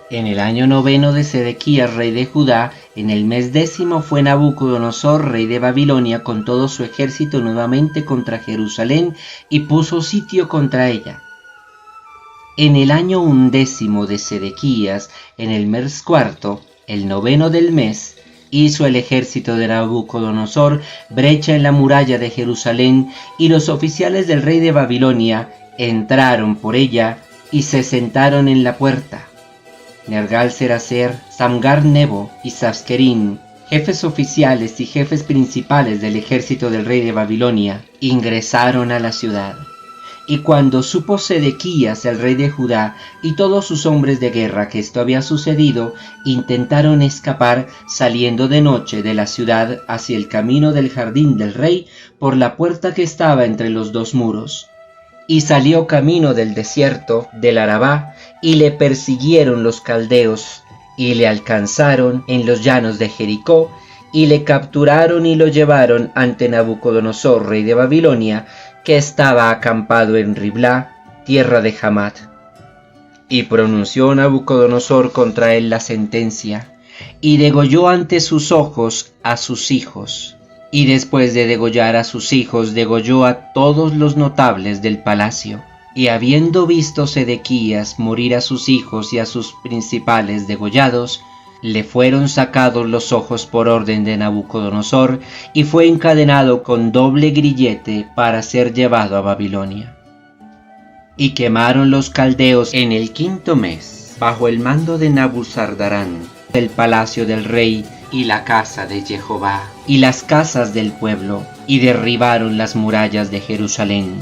En el año 9 de Sedequías, rey de Judá, en el mes 10 fue Nabucodonosor, rey de Babilonia, con todo su ejército nuevamente contra Jerusalén y puso sitio contra ella. En el año 11 de Sedequías, en el mes 4, el 9 del mes, hizo el ejército de Nabucodonosor brecha en la muralla de Jerusalén, y los oficiales del rey de Babilonia entraron por ella y se sentaron en la puerta. Nergal-Seraser, Samgar-Nebo y Sasquerín, jefes oficiales y jefes principales del ejército del rey de Babilonia, ingresaron a la ciudad. Y cuando supo Sedequías, el rey de Judá, y todos sus hombres de guerra que esto había sucedido, intentaron escapar saliendo de noche de la ciudad hacia el camino del jardín del rey por la puerta que estaba entre los dos muros. Y salió camino del desierto del Arabá, y le persiguieron los caldeos, y le alcanzaron en los llanos de Jericó, y le capturaron y lo llevaron ante Nabucodonosor, rey de Babilonia, que estaba acampado en Riblá, tierra de Hamat. Y pronunció Nabucodonosor contra él la sentencia, y degolló ante sus ojos a sus hijos. Y después de degollar a sus hijos, degolló a todos los notables del palacio. Y habiendo visto Sedequías morir a sus hijos y a sus principales degollados, le fueron sacados los ojos por orden de Nabucodonosor, y fue encadenado con doble grillete para ser llevado a Babilonia. Y quemaron los caldeos en el 5º mes, bajo el mando de Nabuzardarán, el palacio del rey y la casa de Jehová, y las casas del pueblo, y derribaron las murallas de Jerusalén.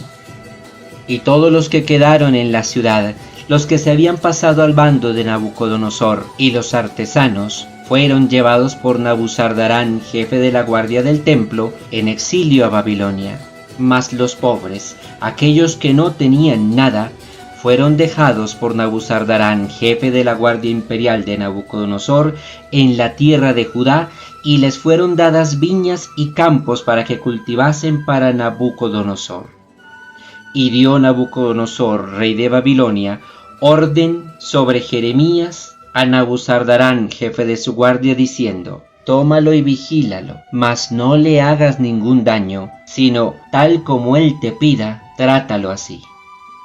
Y todos los que quedaron en la ciudad, los que se habían pasado al bando de Nabucodonosor, y los artesanos, fueron llevados por Nabuzardarán, jefe de la guardia del templo, en exilio a Babilonia. Mas los pobres, aquellos que no tenían nada, fueron dejados por Nabuzardarán, jefe de la guardia imperial de Nabucodonosor, en la tierra de Judá, y les fueron dadas viñas y campos para que cultivasen para Nabucodonosor. Y dio Nabucodonosor, rey de Babilonia, orden sobre Jeremías a Nabuzardarán, jefe de su guardia, diciendo: tómalo y vigílalo, mas no le hagas ningún daño, sino tal como él te pida, trátalo así.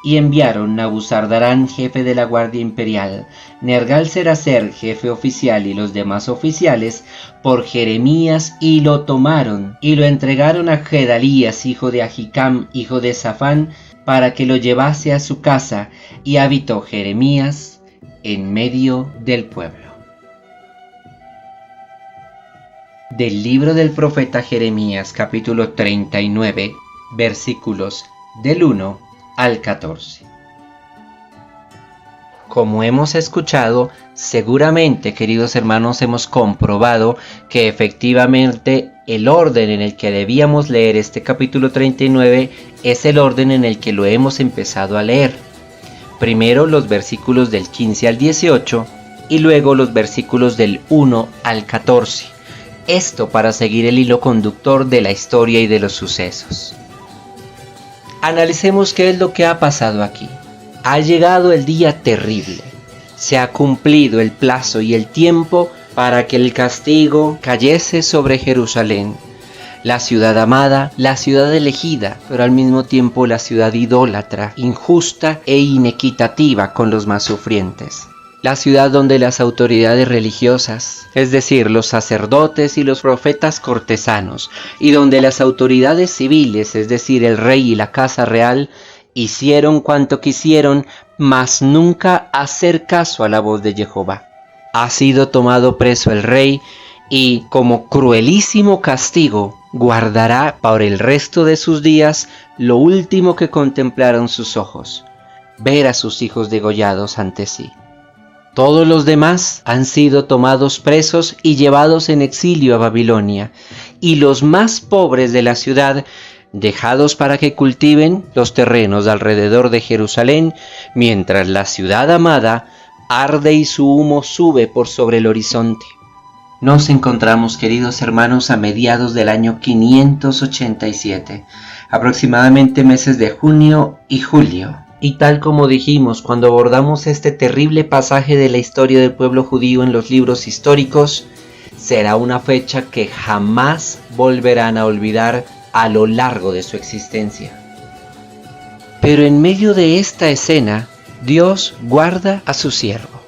Y enviaron Nabuzardarán, jefe de la guardia imperial, Nergal-Seraser, jefe oficial, y los demás oficiales, por Jeremías, y lo tomaron, y lo entregaron a Gedalías, hijo de Ahicam, hijo de Safán, para que lo llevase a su casa, y habitó Jeremías en medio del pueblo. Del libro del profeta Jeremías, capítulo 39, versículos del 1 al 14. Como hemos escuchado, seguramente, queridos hermanos, hemos comprobado que efectivamente el orden en el que debíamos leer este capítulo 39 es el orden en el que lo hemos empezado a leer. Primero los versículos del 15 al 18 y luego los versículos del 1 al 14. Esto para seguir el hilo conductor de la historia y de los sucesos. Analicemos qué es lo que ha pasado aquí. Ha llegado el día terrible. Se ha cumplido el plazo y el tiempo para que el castigo cayese sobre Jerusalén, la ciudad amada, la ciudad elegida, pero al mismo tiempo la ciudad idólatra, injusta e inequitativa con los más sufrientes. La ciudad donde las autoridades religiosas, es decir, los sacerdotes y los profetas cortesanos, y donde las autoridades civiles, es decir, el rey y la casa real, hicieron cuanto quisieron, mas nunca hacer caso a la voz de Jehová. Ha sido tomado preso el rey, y como cruelísimo castigo, guardará por el resto de sus días lo último que contemplaron sus ojos: ver a sus hijos degollados ante sí. Todos los demás han sido tomados presos y llevados en exilio a Babilonia, y los más pobres de la ciudad dejados para que cultiven los terrenos alrededor de Jerusalén, mientras la ciudad amada arde y su humo sube por sobre el horizonte. Nos encontramos, queridos hermanos, a mediados del año 587, aproximadamente meses de junio y julio. Y tal como dijimos cuando abordamos este terrible pasaje de la historia del pueblo judío en los libros históricos, será una fecha que jamás volverán a olvidar a lo largo de su existencia. Pero en medio de esta escena, Dios guarda a su siervo.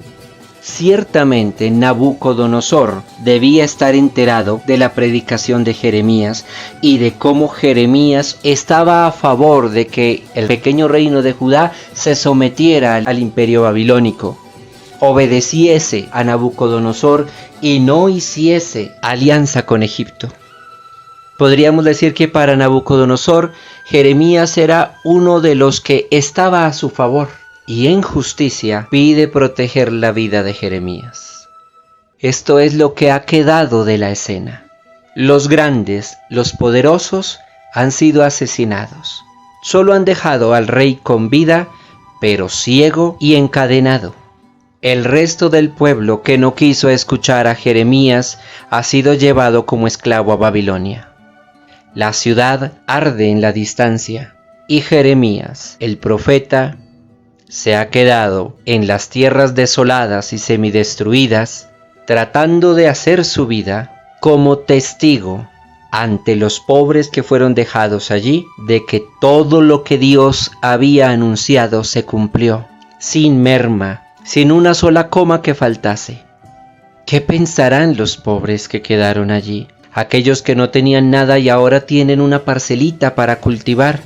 Ciertamente Nabucodonosor debía estar enterado de la predicación de Jeremías y de cómo Jeremías estaba a favor de que el pequeño reino de Judá se sometiera al imperio babilónico, obedeciese a Nabucodonosor y no hiciese alianza con Egipto. Podríamos decir que para Nabucodonosor, Jeremías era uno de los que estaba a su favor, y en justicia pide proteger la vida de Jeremías. Esto es lo que ha quedado de la escena. Los grandes, los poderosos, han sido asesinados. Solo han dejado al rey con vida, pero ciego y encadenado. El resto del pueblo que no quiso escuchar a Jeremías ha sido llevado como esclavo a Babilonia. La ciudad arde en la distancia, y Jeremías, el profeta, se ha quedado en las tierras desoladas y semidestruidas, tratando de hacer su vida como testigo ante los pobres que fueron dejados allí de que todo lo que Dios había anunciado se cumplió, sin merma, sin una sola coma que faltase. ¿Qué pensarán los pobres que quedaron allí? Aquellos que no tenían nada y ahora tienen una parcelita para cultivar.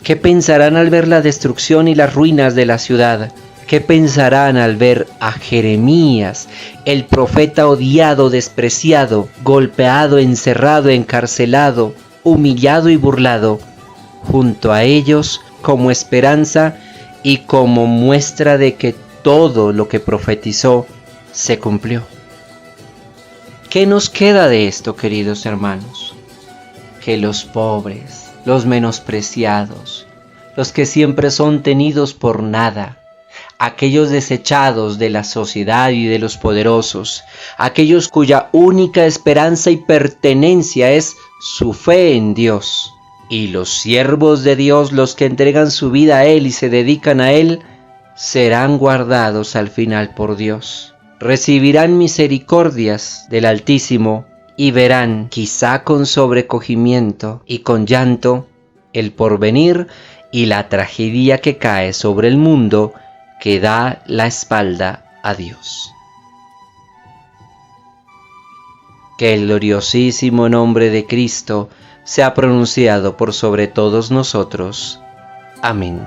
¿Qué pensarán al ver la destrucción y las ruinas de la ciudad? ¿Qué pensarán al ver a Jeremías, el profeta odiado, despreciado, golpeado, encerrado, encarcelado, humillado y burlado, junto a ellos como esperanza y como muestra de que todo lo que profetizó se cumplió? ¿Qué nos queda de esto, queridos hermanos? Que los pobres, los menospreciados, los que siempre son tenidos por nada, aquellos desechados de la sociedad y de los poderosos, aquellos cuya única esperanza y pertenencia es su fe en Dios, y los siervos de Dios, los que entregan su vida a Él y se dedican a Él, serán guardados al final por Dios. Recibirán misericordias del Altísimo y verán, quizá con sobrecogimiento y con llanto, el porvenir y la tragedia que cae sobre el mundo que da la espalda a Dios. Que el gloriosísimo nombre de Cristo sea pronunciado por sobre todos nosotros. Amén.